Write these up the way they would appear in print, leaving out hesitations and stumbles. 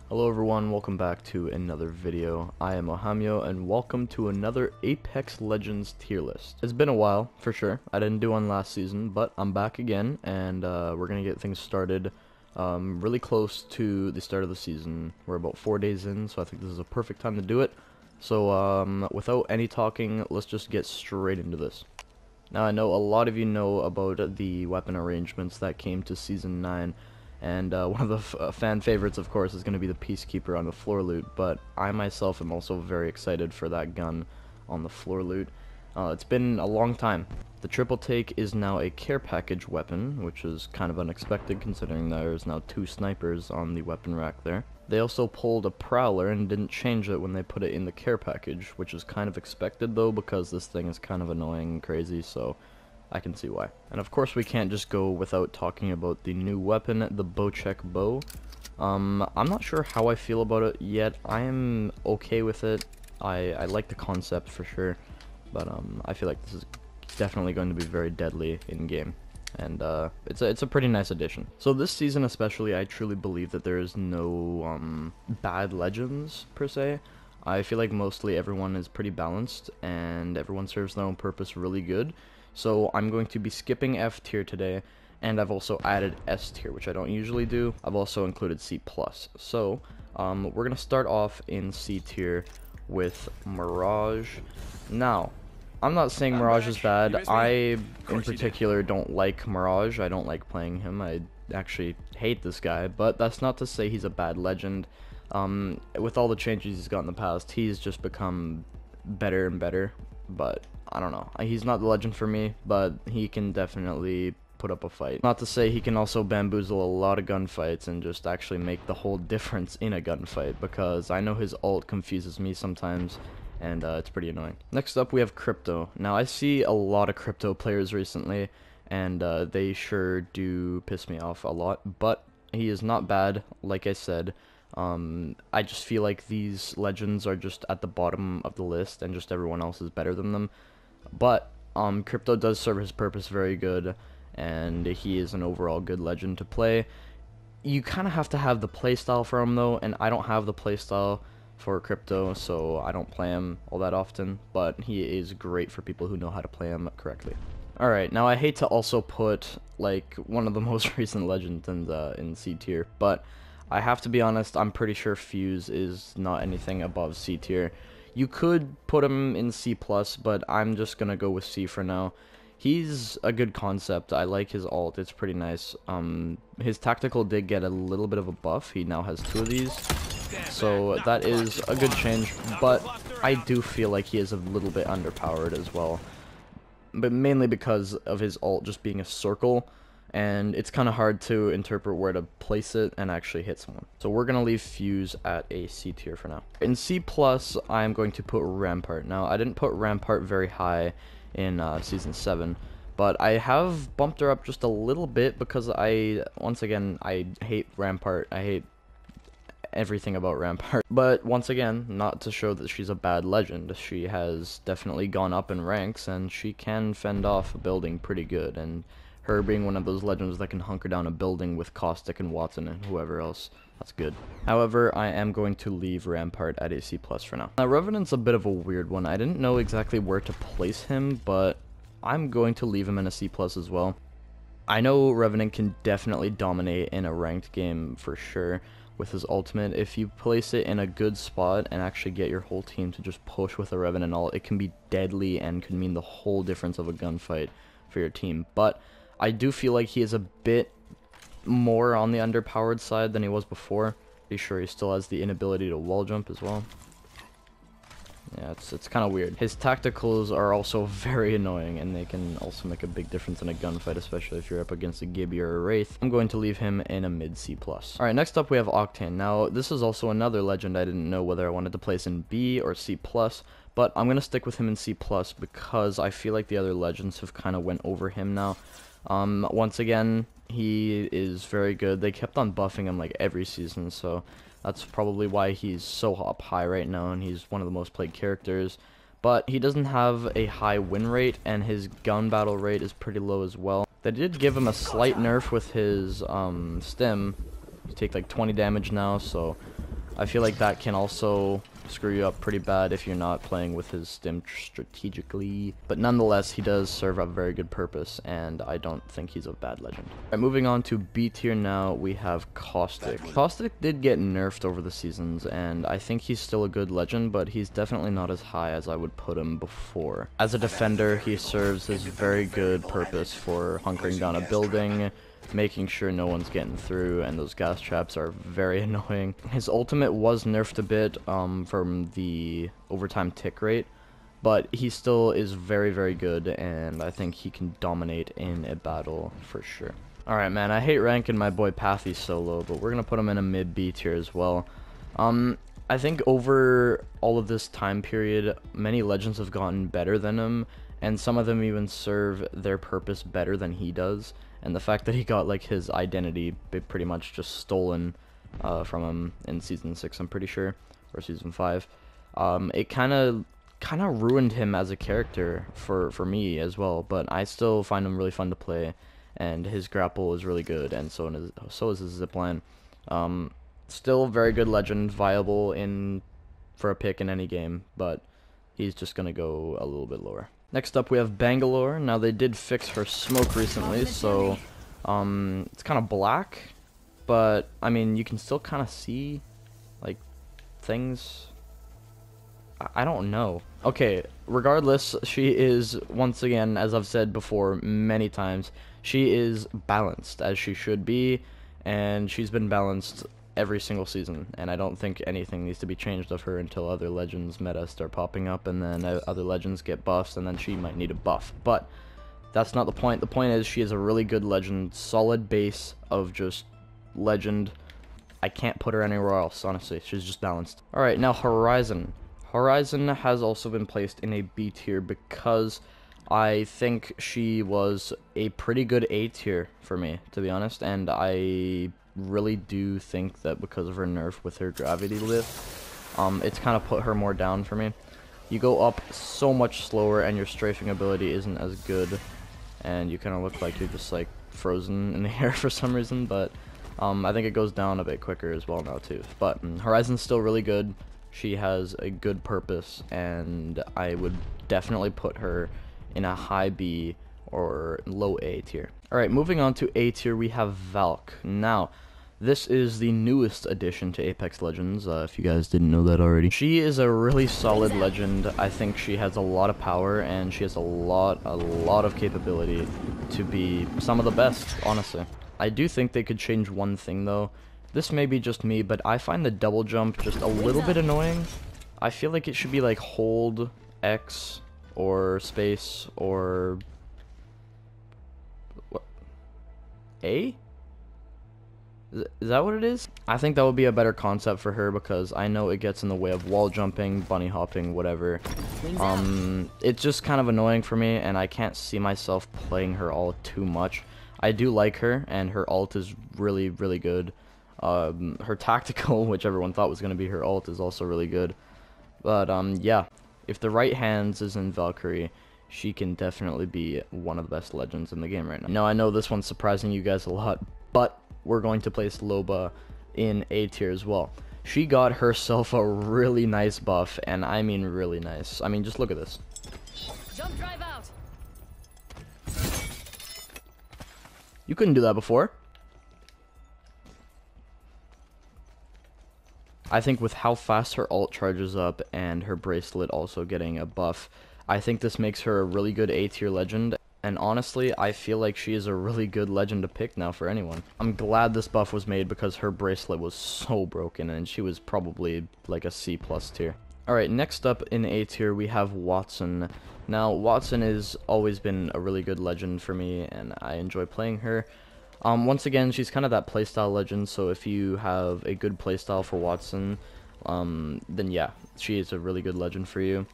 Hello everyone, welcome back to another video. I am Mohammyo and welcome to another Apex Legends tier list. It's been a while, for sure. I didn't do one last season, but I'm back again and we're gonna get things started really close to the start of the season. We're about 4 days in, so I think this is a perfect time to do it. So without any talking, let's just get straight into this. Now I know a lot of you know about the weapon arrangements that came to Season 9, and one of the fan favorites, of course, is going to be the Peacekeeper on the floor loot, but I myself am also very excited for that gun on the floor loot. It's been a long time. The triple take is now a care package weapon, which is kind of unexpected considering there's now 2 snipers on the weapon rack there. They also pulled a prowler and didn't change it when they put it in the care package, which is kind of expected though because this thing is kind of annoying and crazy, so I can see why. And of course we can't just go without talking about the new weapon, the Bocek bow. I'm not sure how I feel about it yet. I am okay with it. I like the concept for sure, but I feel like this is definitely going to be very deadly in game, and it's a pretty nice addition. So this season especially, I truly believe that there is no bad legends per se. I feel like mostly everyone is pretty balanced and everyone serves their own purpose really good. So I'm going to be skipping F tier today, and I've also added S tier, which I don't usually do. I've also included C+. So we're going to start off in C tier with Mirage. Now, I'm not saying Mirage is bad. I, in particular, don't like Mirage. I don't like playing him. I actually hate this guy, but that's not to say he's a bad legend. With all the changes he's got in the past, he's just become better and better, but I don't know. He's not the legend for me, but he can definitely put up a fight. Not to say he can also bamboozle a lot of gunfights and just actually make the whole difference in a gunfight, because I know his ult confuses me sometimes, and it's pretty annoying. Next up we have Crypto. Now I see a lot of Crypto players recently, and they sure do piss me off a lot, but he is not bad, like I said. I just feel like these legends are just at the bottom of the list and just everyone else is better than them. But Crypto does serve his purpose very good, and he is an overall good legend to play. You kind of have to have the playstyle for him though, and I don't have the playstyle for Crypto, so I don't play him all that often, but he is great for people who know how to play him correctly. Alright, now I hate to also put like one of the most recent legends in C tier, but I have to be honest, I'm pretty sure Fuse is not anything above C tier. You could put him in C+, but I'm just gonna go with C for now. He's a good concept. I like his ult. It's pretty nice. His tactical did get a little bit of a buff. He now has 2 of these, so that is a good change, but I do feel like he is a little bit underpowered as well, but mainly because of his ult just being a circle, and it's kind of hard to interpret where to place it and actually hit someone. So we're going to leave Fuse at a C tier for now. In C+, I am going to put Rampart. Now, I didn't put Rampart very high in Season 7, but I have bumped her up just a little bit because once again, I hate Rampart. I hate everything about Rampart. But once again, not to show that she's a bad legend. She has definitely gone up in ranks, and she can fend off a building pretty good, and her being one of those legends that can hunker down a building with Caustic and Watson and whoever else, that's good. However, I am going to leave Rampart at a C+ for now. Now, Revenant's a bit of a weird one. I didn't know exactly where to place him, but I'm going to leave him in a C+ as well. I know Revenant can definitely dominate in a ranked game for sure with his ultimate. If you place it in a good spot and actually get your whole team to just push with a Revenant ult, it can be deadly and can mean the whole difference of a gunfight for your team. But I do feel like he is a bit more on the underpowered side than he was before. Be sure he still has the inability to wall jump as well. Yeah, it's kind of weird. His tacticals are also very annoying, and they can also make a big difference in a gunfight, especially if you're up against a Gibby or a Wraith. I'm going to leave him in a mid C+. Alright, next up we have Octane. Now, this is also another legend I didn't know whether I wanted to place in B or C+, but I'm going to stick with him in C+, because I feel like the other legends have kind of went over him now. Once again, he is very good. They kept on buffing him like every season, so that's probably why he's so up high right now, and he's one of the most played characters. But he doesn't have a high win rate, and his gun battle rate is pretty low as well. They did give him a slight nerf with his stim. You take like 20 damage now, so I feel like that can also screw you up pretty bad if you're not playing with his stim strategically. But nonetheless, he does serve a very good purpose, and I don't think he's a bad legend. Alright, moving on to B tier now, we have Caustic. Caustic did get nerfed over the seasons, and I think he's still a good legend, but he's definitely not as high as I would put him before. As a defender, he serves his very good purpose for hunkering down a building, making sure no one's getting through, and those gas traps are very annoying. His ultimate was nerfed a bit from the overtime tick rate, but he still is very, very good, and I think he can dominate in a battle for sure. Alright, man, I hate ranking my boy Pathy so low, but we're gonna put him in a mid B tier as well. I think over all of this time period, many legends have gotten better than him, and some of them even serve their purpose better than he does. And the fact that he got like his identity pretty much just stolen from him in season 6, I'm pretty sure, or season 5, it kind of ruined him as a character for me as well. But I still find him really fun to play, and his grapple is really good, and so is his zipline. Still very good legend, viable for a pick in any game, but he's just gonna go a little bit lower. Next up, we have Bangalore. Now, they did fix her smoke recently, so it's kind of black, but I mean, you can still kind of see like things. I don't know. Okay, regardless, she is, once again, as I've said before many times, she is balanced as she should be, and she's been balanced every single season, and I don't think anything needs to be changed of her until other legends meta start popping up, and then other legends get buffs, and then she might need a buff. But that's not the point. The point is she is a really good legend, solid base of just legend. I can't put her anywhere else, honestly. She's just balanced. Alright, now Horizon. Horizon has also been placed in a B tier because I think she was a pretty good A tier for me, to be honest, and I really do think that because of her nerf with her gravity lift, it's kind of put her more down for me. You go up so much slower, and your strafing ability isn't as good, and you kind of look like you're just like frozen in the air for some reason. But I think it goes down a bit quicker as well now too. But Horizon's still really good. She has a good purpose, and I would definitely put her in a high B or low A tier. Alright, moving on to A tier, we have Valk. Now, this is the newest addition to Apex Legends, if you guys didn't know that already. She is a really solid legend. I think she has a lot of power, and she has a lot of capability to be some of the best, honestly. I do think they could change one thing, though. This may be just me, but I find the double jump just a little bit annoying. I feel like it should be like hold X or space or what? A? Is that what it is? I think that would be a better concept for her, because I know it gets in the way of wall jumping, bunny hopping, whatever. It's just kind of annoying for me, and I can't see myself playing her all too much. I do like her, and her ult is really, really good. Her tactical, which everyone thought was going to be her ult, is also really good. But yeah, if the right hands is in Valkyrie, she can definitely be one of the best legends in the game right now. Now, I know this one's surprising you guys a lot, but we're going to place Loba in A tier as well. She got herself a really nice buff, and I mean really nice. I mean, just look at this. Jump drive out. You couldn't do that before. I think with how fast her ult charges up and her bracelet also getting a buff, I think this makes her a really good A tier legend. And honestly, I feel like she is a really good legend to pick now for anyone. I'm glad this buff was made, because her bracelet was so broken, and she was probably like a C+ tier. Alright, next up in A tier, we have Wattson. Now, Wattson has always been a really good legend for me, and I enjoy playing her. Once again, she's kind of that playstyle legend, so if you have a good playstyle for Wattson, then yeah, she is a really good legend for you.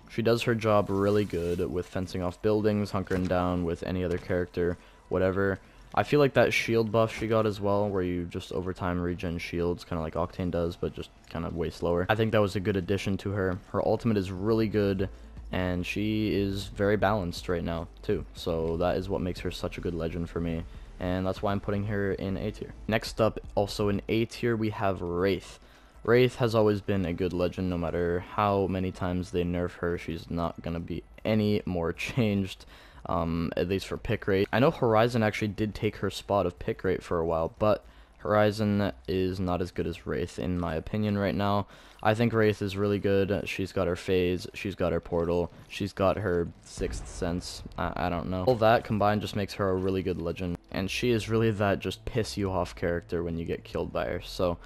She does her job really good with fencing off buildings, hunkering down with any other character, whatever. I feel like that shield buff she got as well, where you just over time regen shields, kind of like Octane does, but just kind of way slower. I think that was a good addition to her. Her ultimate is really good, and she is very balanced right now, too. So that is what makes her such a good legend for me, and that's why I'm putting her in A tier. Next up, also in A tier, we have Wraith. Wraith has always been a good legend. No matter how many times they nerf her, she's not gonna be any more changed, at least for pick rate. I know Horizon actually did take her spot of pick rate for a while, but Horizon is not as good as Wraith in my opinion right now. I think Wraith is really good. She's got her phase, she's got her portal, she's got her sixth sense. I don't know. All that combined just makes her a really good legend, and she is really that just piss you off character when you get killed by her. So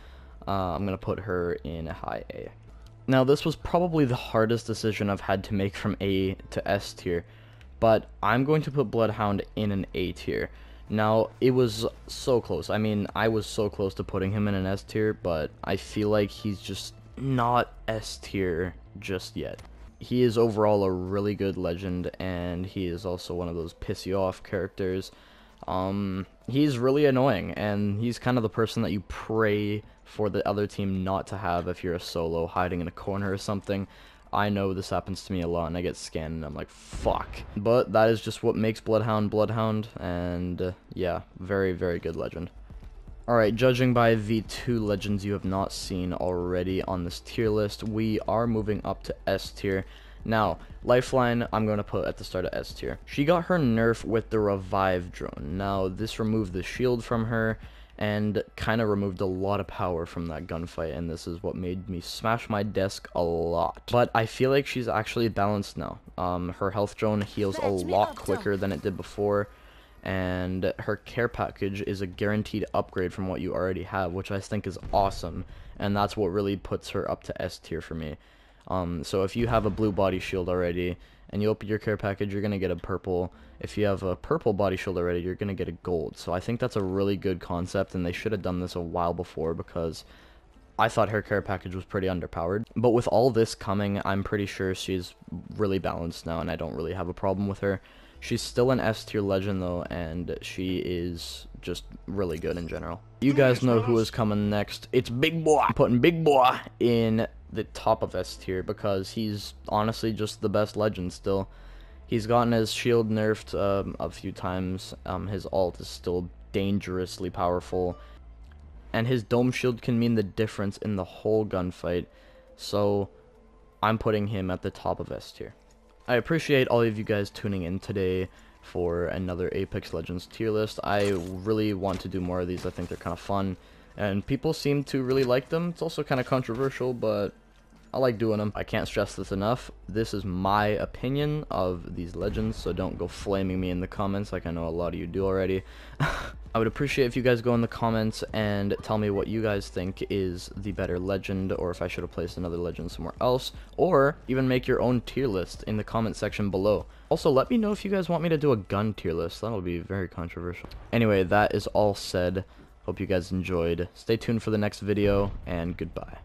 I'm gonna put her in a high A. Now this was probably the hardest decision I've had to make from A to S tier, but I'm going to put Bloodhound in an A tier. Now, it was so close. I mean, I was so close to putting him in an S tier, but I feel like he's just not S tier just yet. He is overall a really good legend, and he is also one of those piss you off characters. He's really annoying, and he's kind of the person that you pray for the other team not to have if you're a solo hiding in a corner or something. I know this happens to me a lot, and I get scanned, and I'm like, fuck. But that is just what makes Bloodhound Bloodhound, and yeah, very, very good legend. Alright, judging by the two legends you have not seen already on this tier list, we are moving up to S tier. Now, Lifeline, I'm going to put at the start of S tier. She got her nerf with the Revive drone. Now, this removed the shield from her, and kind of removed a lot of power from that gunfight, and this is what made me smash my desk a lot. But I feel like she's actually balanced now. Her health drone heals a lot quicker than it did before, and her care package is a guaranteed upgrade from what you already have, which I think is awesome, and that's what really puts her up to S tier for me. So if you have a blue body shield already, and you open your care package, you're going to get a purple. If you have a purple body shield already, you're going to get a gold. So I think that's a really good concept, and they should have done this a while before, because I thought her care package was pretty underpowered. But with all this coming, I'm pretty sure she's really balanced now, and I don't really have a problem with her. She's still an S tier legend though, and she is just really good in general. You guys know who is coming next. It's Big Boy. I'm putting Big Boy in the top of S tier because he's honestly just the best legend still. He's gotten his shield nerfed a few times. His ult is still dangerously powerful, and his dome shield can mean the difference in the whole gunfight. So I'm putting him at the top of S tier. I appreciate all of you guys tuning in today for another Apex Legends tier list. I really want to do more of these. I think they're kind of fun, and people seem to really like them. It's also kind of controversial, but I like doing them. I can't stress this enough. This is my opinion of these legends, so don't go flaming me in the comments like I know a lot of you do already. I would appreciate if you guys go in the comments and tell me what you guys think is the better legend, or if I should have placed another legend somewhere else, or even make your own tier list in the comment section below. Also, let me know if you guys want me to do a gun tier list. That'll be very controversial. Anyway, that is all said. Hope you guys enjoyed. Stay tuned for the next video, and goodbye.